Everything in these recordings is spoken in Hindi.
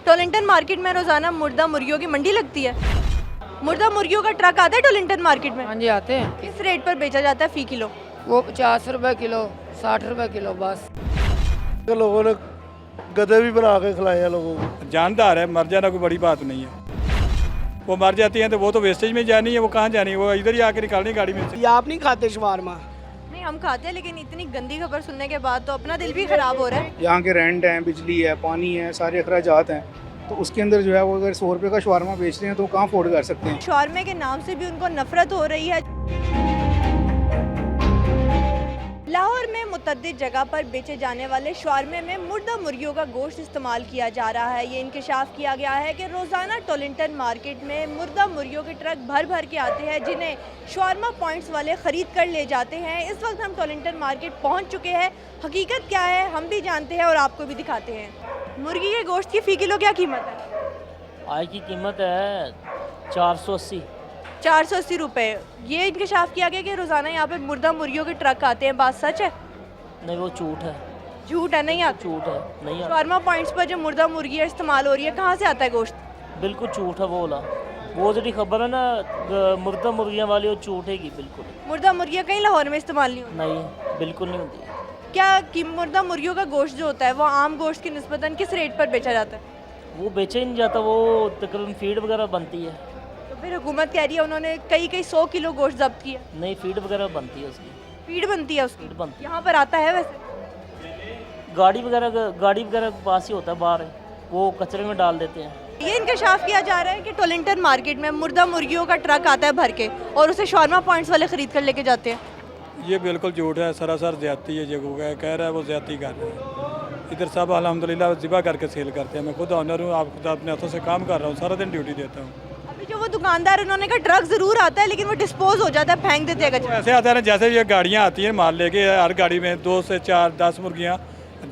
टोलिंटन मार्केट में रोजाना मुर्दा मुर्गियों की मंडी लगती है। मुर्दा मुर्गियों का ट्रक आता है टोलिंटन मार्केट में। हाँ जी आते हैं। किस रेट पर बेचा जाता है फी किलो? वो 50 रुपए किलो, 60 रुपए किलो बस। लोगों ने गधे भी बना के खिलाए हैं लोगों को। जानदार है, मर जाना कोई बड़ी बात नहीं है। वो मर जाती हैं तो वो तो वेस्टेज में जानी है, वो कहाँ जानी है, वो इधर ही आके निकालनी गाड़ी में से। ये आप नहीं खाते शवारमा? नहीं, हम खाते हैं, लेकिन इतनी गंदी खबर सुनने के बाद तो अपना दिल भी खराब हो रहा है। यहाँ के रेंट हैं, बिजली है, पानी है, सारे अखराजात हैं, तो उसके अंदर जो है वो अगर 100 रुपये का शवारमा बेच रहे हैं तो कहाँ अफोर्ड कर सकते हैं। शवारमे के नाम से भी उनको नफरत हो रही है। लाहौर में मुतअद्दिद जगह पर बेचे जाने वाले शवारमे में मुर्दा मुर्गियों का गोश्त इस्तेमाल किया जा रहा है। ये इंकशाफ किया गया है कि रोज़ाना टोलिंटन मार्केट में मुर्दा मुर्गियों के ट्रक भर भर के आते हैं, जिन्हें शवारमा पॉइंट्स वाले ख़रीद कर ले जाते हैं। इस वक्त हम टोलिंटन मार्केट पहुंच चुके हैं। हकीकत क्या है हम भी जानते हैं और आपको भी दिखाते हैं। मुर्गी के गोश्त की फ़ी किलो क्या कीमत है? आज की कीमत है 480। 480 रुपये। ये इंकशाफ किया गया कि रोज़ाना यहाँ पे मुर्दा मुर्गियों के ट्रक आते हैं। बात सच है? नहीं, वो झूठ है। झूठ है? नहीं आता? झूठ है, नहीं आता। शवारमा पॉइंट्स पर जो मुर्दा मुर्गी इस्तेमाल हो रही है, कहाँ से आता है गोश्त? बिल्कुल झूठ है वो वाला। वो जी खबर है ना मुर्दा मुर्गियाँ वाली, वो झूठ है की बिल्कुल। मुर्दा मुर्गियाँ कहीं लाहौर में इस्तेमाल नहीं होती? नहीं, बिल्कुल नहीं होती। क्या कि मुर्दा मुर्गियों का गोश्त जो होता है वो आम गोश्त की निस्बतन किस रेट पर बेचा जाता है? वो बेचा ही नहीं जाता, वो तकरीबन फीड वगैरह बनती है। तो फिर हुकूमत कह रही है उन्होंने कई 100 किलो गोश्त जब्त किया। नहीं, फीड वगैरह बनती है उसकी। फीड बनती है उसकी? फीड बनती यहाँ पर आता है वैसे? है। गाड़ी वगैरह के पास ही होता है बाहर, वो कचरे में डाल देते हैं। ये इंकशाफ किया जा रहा है कि टोलिंटन मार्केट में मुर्दा मुर्गियों का ट्रक आता है भर के और उसे शवारमा पॉइंट्स वाले ख़रीद कर लेके जाते हैं। ये बिल्कुल झूठ है, सरासर ज्यादती है। जो कह रहा है वो ज्यादती कर रहा है। इधर सब अल्हम्दुलिल्लाह ज़िबा करके सेल करते हैं। मैं खुद ऑनर हूँ, आप खुद अपने हाथों से काम कर रहा हूँ, सारा दिन ड्यूटी देता हूँ। अभी जो वो दुकानदार उन्होंने कहा ट्रक ज़रूर आता है लेकिन वो डिस्पोज हो जाता है, फेंक देते हैं कचरे। ऐसे आता है ना जैसे ये गाड़ियाँ आती हैं माल लेके, हर गाड़ी में 2 से 4 10 मुर्गियाँ।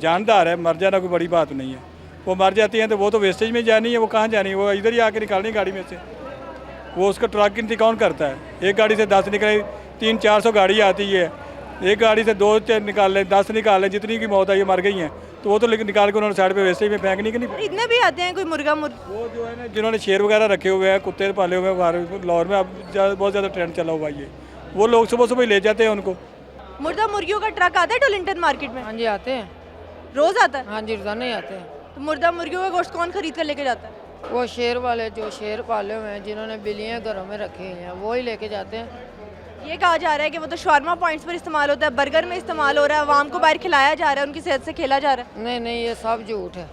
जानदार है, मर जाना कोई बड़ी बात नहीं है। वो मर जाती हैं तो वो तो वेस्टेज में जानी है, वो कहाँ जानी है, वो इधर ही आके निकालनी गाड़ी में से। वो उसका ट्रक गिनती कौन करता है? एक गाड़ी से 10 निकले, 300-400 गाड़ी आती है, एक गाड़ी से 2 निकाल लें, 10 निकाल लें, जितनी की मौत आई है मर गई हैं, तो वो तो निकाल के उन्होंने साइड पे वेस्टेज में फेंकनी कि नहीं। इतने भी आते हैं कोई मुर्गा मुर्गी? वो जो है ना जिन्होंने शेर वगैरह रखे हुए हैं, कुत्ते पाले हुए हैं बाहर लाहौर में, अब बहुत ज़्यादा ट्रेंड चला हुआ है ये, वो लोग सुबह सुबह ले जाते हैं उनको। मुर्दा मुर्गियों का ट्रक आता है टोलिंटन मार्केट में? हाँ जी आते हैं। रोज़ आता है? हाँ जी रोजाना ही आते हैं। तो मुर्दा मुर्गियों का गोश्त कौन खरीद कर लेके जाता है? वो शेर वाले जो शेर पाले हुए हैं, जिन्होंने बिल्लियाँ घरों में रखी हुई हैं, वो ही लेके जाते हैं। ये कहा जा रहा है कि वो तो शवारमा पॉइंट्स पर इस्तेमाल होता है, बर्गर में इस्तेमाल हो रहा है, आवाम को बाहर खिलाया जा रहा है, उनकी सेहत से खेला जा रहा है। नहीं नहीं, ये सब झूठ है।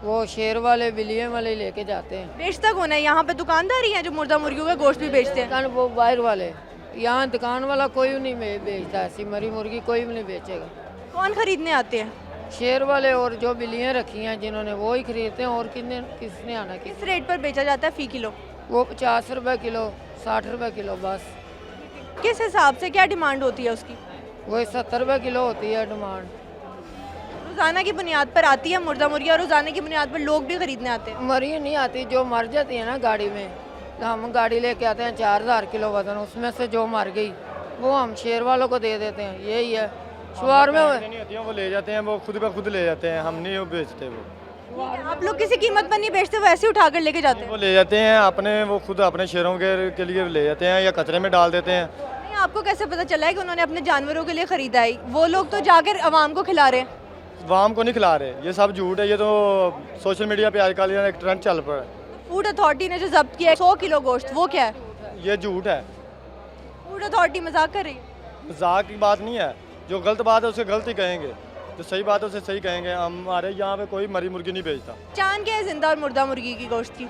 वो शेर वाले बिल्लियाँ वाले ही लेके जाते हैं। बेचता कौन है? यहाँ पे दुकानदार ही हैं जो मुर्दा मुर्गियों का गोश्त भी बेचते हैं। दुकान वो बाहर वाले, यहाँ दुकान वाला कोई नहीं बेचता। ऐसी मरी मुर्गी कोई भी नहीं बेचेगा। कौन खरीदने आते हैं? शेर वाले और जो बिल्लियाँ रखी हैं जिन्होंने, वो ही खरीदते हैं। और किसने आना? किस रेट पर बेचा जाता है फी किलो? वो 50 रुपए किलो, 60 रुपए किलो बस। किस हिसाब से क्या डिमांड होती है उसकी? वो 70 रुपए किलो होती है डिमांड। रोज़ाना की बुनियाद पर आती है मुर्दा मुर्गी, और रोज़ाना की बुनियाद पर लोग भी खरीदने आते हैं। मरी नहीं आती, जो मर जाती है ना गाड़ी में, तो हम गाड़ी लेके आते हैं 4000 किलो वजन, उसमें से जो मर गई वो हम शेर वालों को दे देते हैं। यही है शवार में। नहीं होती है, वो ले जाते हैं, वो खुद ब खुद ले जाते हैं, हम नहीं वो बेचते। वो आप लोग किसी कीमत पर नहीं बेचते, वो ऐसे उठा कर लेके जाते हैं? वो ले जाते हैं अपने, वो खुद अपने शेरों के लिए ले जाते हैं या कचरे में डाल देते हैं। नहीं, आपको कैसे पता चला है कि उन्होंने अपने जानवरों के लिए खरीदा है? वो लोग तो जाकर आवाम को खिला रहे हैं। वाम को नहीं खिला रहे, ये सब झूठ है। ये तो सोशल मीडिया पे आजकल एक ट्रेंड चल पड़ा है। फूड अथॉरिटी ने जो जब्त किया है 100 किलो गोश्त, वो क्या है? ये झूठ है। फूड अथॉरिटी मजाक कर रही है? मजाक की बात नहीं है, जो गलत बात है उसे गलत ही कहेंगे, जो सही बात है उसे सही कहेंगे। हमारे यहाँ पे कोई मरी मुर्गी नहीं बेचता। चांद क्या है जिंदा और मुर्दा मुर्गी की गोश्त की?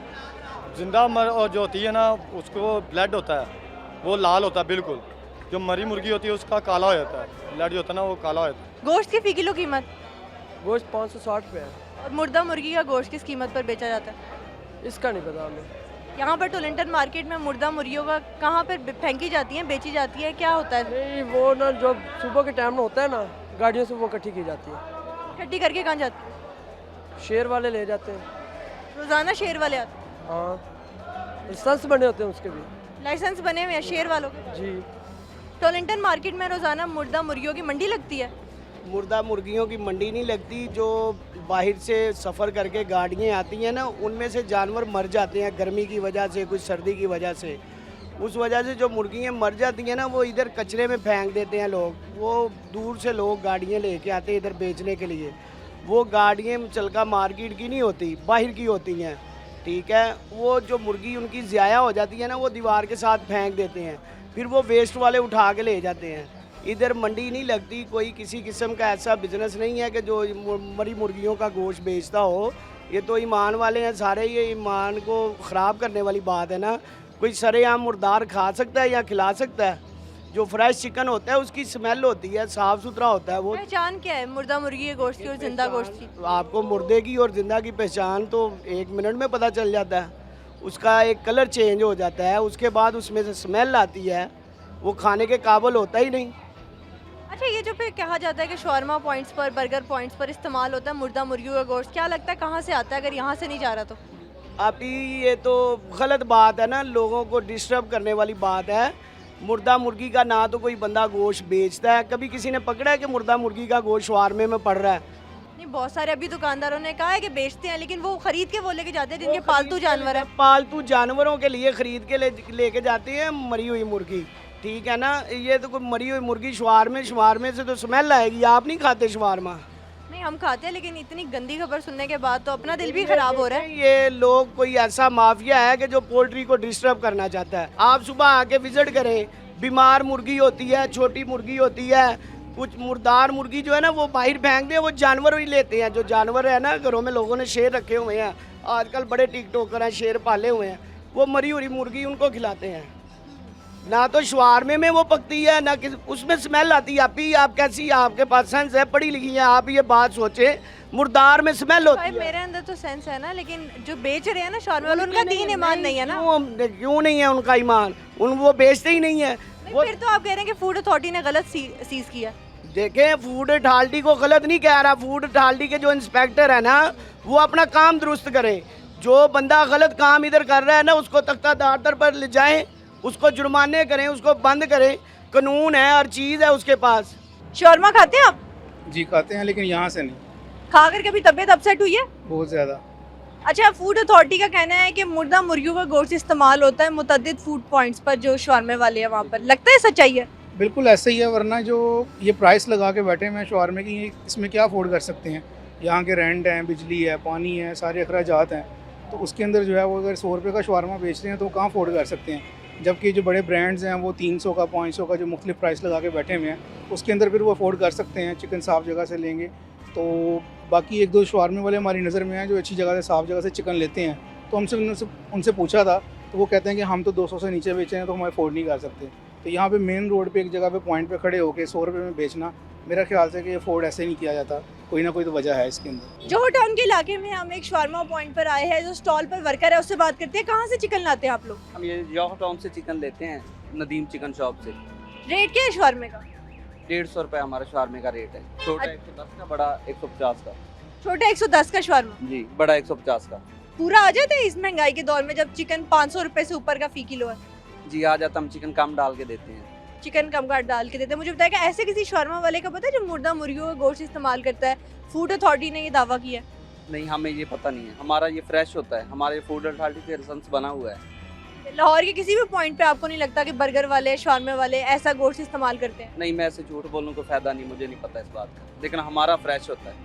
जिंदा और जो होती है ना, उसको ब्लड होता है, वो लाल होता है बिल्कुल। जो मरी मुर्गी होती है उसका काला हो जाता है, ब्लड जो होता है ना वो काला हो जाता है। गोश्त की फी किलो कीमत? गोश्त 560 रुपये है। और मुर्दा मुर्गी का गोश्त किस कीमत पर बेचा जाता है? इसका नहीं पता हमें। यहाँ पर टोलिंटन मार्केट में मुर्दा मुर्गियों का कहाँ पर फेंकी जाती हैं, बेची जाती है, क्या होता है? नहीं, वो ना जो सुबह के टाइम में होता है ना, गाड़ियों से वो इकट्ठी की जाती है। इकट्ठी करके कहाँ जाती है? शेर वाले ले जाते हैं। रोज़ाना शेर वाले आते हैं? हाँ, लाइसेंस बने होते हैं उसके भी। लाइसेंस बने हुए हैं शेर वालों के? जी। टोलिंटन मार्केट में रोज़ाना मुर्दा मुर्गियों की मंडी लगती है? मुर्दा मुर्गियों की मंडी नहीं लगती। जो बाहर से सफ़र करके गाड़ियाँ आती हैं ना, उनमें से जानवर मर जाते हैं गर्मी की वजह से, कुछ सर्दी की वजह से। उस वजह से जो मुर्गियाँ मर जाती हैं ना, वो इधर कचरे में फेंक देते हैं लोग। वो दूर से लोग गाड़ियाँ लेके आते हैं इधर बेचने के लिए। वो गाड़ियाँ चलका मार्केट की नहीं होती, बाहर की होती हैं, ठीक है। वो जो मुर्गी उनकी ज़ाया हो जाती है ना, वो दीवार के साथ फेंक देते हैं, फिर वो वेस्ट वाले उठा के ले जाते हैं। इधर मंडी नहीं लगती, कोई किसी किस्म का ऐसा बिजनेस नहीं है कि जो मरी मुर्गियों का गोश्त बेचता हो। ये तो ईमान वाले हैं सारे, ये ईमान को ख़राब करने वाली बात है ना। कोई सरेआम मुर्दार खा सकता है या खिला सकता है? जो फ्रेश चिकन होता है उसकी स्मेल होती है, साफ़ सुथरा होता है वो। पहचान क्या है मुर्दा मुर्गी के गोश्त की और जिंदा गोश्त की? आपको मुर्दे की और ज़िंदा की पहचान तो 1 मिनट में पता चल जाता है। उसका एक कलर चेंज हो जाता है, उसके बाद उसमें से स्मेल आती है, वो खाने के काबिल होता ही नहीं। अच्छा, ये जो फिर कहा जाता है कि शॉर्मा पॉइंट्स पर, बर्गर पॉइंट्स पर इस्तेमाल होता है मुर्दा मुर्गियों का गोश्त, क्या लगता है कहाँ से आता है अगर यहाँ से नहीं जा रहा तो? अभी ये तो गलत बात है ना, लोगों को डिस्टर्ब करने वाली बात है। मुर्दा मुर्गी का ना तो कोई बंदा गोश्त बेचता है, कभी किसी ने पकड़ा है कि मुर्दा मुर्गी का गोश्त शवारमे में पड़ रहा है? नहीं, बहुत सारे अभी दुकानदारों ने कहा है कि बेचते हैं, लेकिन वो खरीद के वो लेके जाते हैं जिनके पालतू जानवर है। पालतू जानवरों के लिए खरीद के लेके जाते हैं मरी हुई मुर्गी, ठीक है ना। ये तो कोई मरी हुई मुर्गी शवारमे से तो स्मेल आएगी। आप नहीं खाते शवारमा? नहीं, हम खाते हैं, लेकिन इतनी गंदी खबर सुनने के बाद तो अपना दिल भी खराब हो रहा है। ये लोग कोई ऐसा माफिया है कि जो पोल्ट्री को डिस्टर्ब करना चाहता है। आप सुबह आके विजिट करें, बीमार मुर्गी होती है, छोटी मुर्गी होती है, कुछ मुर्दार मुर्गी जो है ना वो बाहर फेंक दे, वो जानवर ही लेते हैं। जो जानवर है ना, घरों में लोगों ने शेर रखे हुए हैं, आजकल बड़े टिकटॉकर हैं, शेर पाले हुए हैं, वो मरी हुई मुर्गी उनको खिलाते हैं। ना तो शवारमे में वो पकती है, ना उसमें स्मेल आती है। आप कैसी, आपके पास सेंस है, पढ़ी लिखी है, आप ये बात सोचे, मुर्दार में स्मेल होती है। मेरे अंदर तो सेंस है ना, लेकिन जो बेच रहे हैं ना शॉर्मा वाले, उनका दीन ईमान नहीं है ना। क्यों नहीं है उनका ईमान? वो बेचते ही नहीं है। फिर तो आप कह रहे हैं कि फूड अथॉरिटी ने गलत सीज किया। देखें, फूड अथॉरिटी को गलत नहीं कह रहा। फूड अथॉरिटी के जो इंस्पेक्टर है ना, वो अपना काम दुरुस्त करें। जो बंदा गलत काम इधर कर रहा है ना, उसको तख्तादार पर ले जाएं, उसको जुर्माने करें, उसको बंद करें। कानून है, हर चीज़ है उसके पास। शॉर्मा खाते हैं आप? जी खाते हैं, लेकिन यहाँ से नहीं। खाकर कभी तबीयत अपसेट हुई है? बहुत ज़्यादा। अच्छा, फूड अथॉरिटी का कहना है कि मुर्दा मुर्गियों का गोश्त इस्तेमाल होता है मुतअद्दिद फूड पॉइंट्स पर जो शॉर्मे वाले हैं वहाँ पर, लगता है सच्चाई है? बिल्कुल ऐसे ही है, वरना जो ये प्राइस लगा के बैठे हैं शवारमे की, इसमें क्या अफोर्ड कर सकते हैं? यहाँ के रेंट हैं, बिजली है, पानी है, सारे अखराजात हैं, तो उसके अंदर जो है वो अगर 100 रुपये का शवारमा बेच रहे हैं तो कहाँ अफोर्ड कर सकते हैं? जबकि जो बड़े ब्रांड्स हैं वो 300 का, 500 का जो मुख्तलिफ प्राइस लगा के बैठे हुए हैं, उसके अंदर फिर वो अफोर्ड कर सकते हैं। चिकन साफ़ जगह से लेंगे तो बाकी 1-2 शवारमे वाले हमारी नज़र में हैं जो अच्छी जगह से, साफ़ जगह से चिकन लेते हैं। तो हमसे उनसे पूछा था तो वो कहते हैं कि हम तो 200 से नीचे बेचे हैं तो हम अफोर्ड नहीं कर सकते। तो यहाँ पे मेन रोड पे एक जगह पे पॉइंट पे खड़े होकर 100 रुपये में बेचना, मेरा ख्याल से कि अफोर्ड ऐसे नहीं किया जाता। कोई ना कोई तो वजह है इसके अंदर। जोहर टाउन के इलाके में हम एक शवारमा पॉइंट पर आए हैं, जो स्टॉल पर वर्कर है उससे बात करते हैं। कहाँ से चिकन लाते हैं आप लोग? हम ये जोहर टाउन से चिकन लेते हैं, नदीम चिकन शॉप से। रेट क्या है शवारमे का? 150 रुपये हमारा शवारमे का रेट है। छोटा 110 का, बड़ा 150 का। छोटा 110 का शवारमा जी, बड़ा 150 का। पूरा आ जाता है इस महंगाई के दौर में जब चिकन 500 रुपए से ऊपर का फी किलो है? जी आ जाता, हम चिकन कम डाल के देते हैं। चिकन कम काट डाल के देते हैं। मुझे बताया कि ऐसे किसी शवारमा वाले का पता है जो मुर्दा मुर्गियों का गोश्त इस्तेमाल करता है? फूड अथॉरिटी ने ये दावा किया है। नहीं, हमें ये पता नहीं है, हमारा ये फ्रेश होता है, हमारे फूड अथॉरिटी के लाइसेंस बना हुआ है। लाहौर के किसी भी पॉइंट पे आपको नहीं लगता कि बर्गर वाले, शवारमे वाले ऐसा गोश्त इस्तेमाल करते हैं? नहीं, मैं ऐसे झूठ बोलने को फ़ायदा नहीं, मुझे नहीं पता इस बात का, लेकिन हमारा फ्रेश होता है।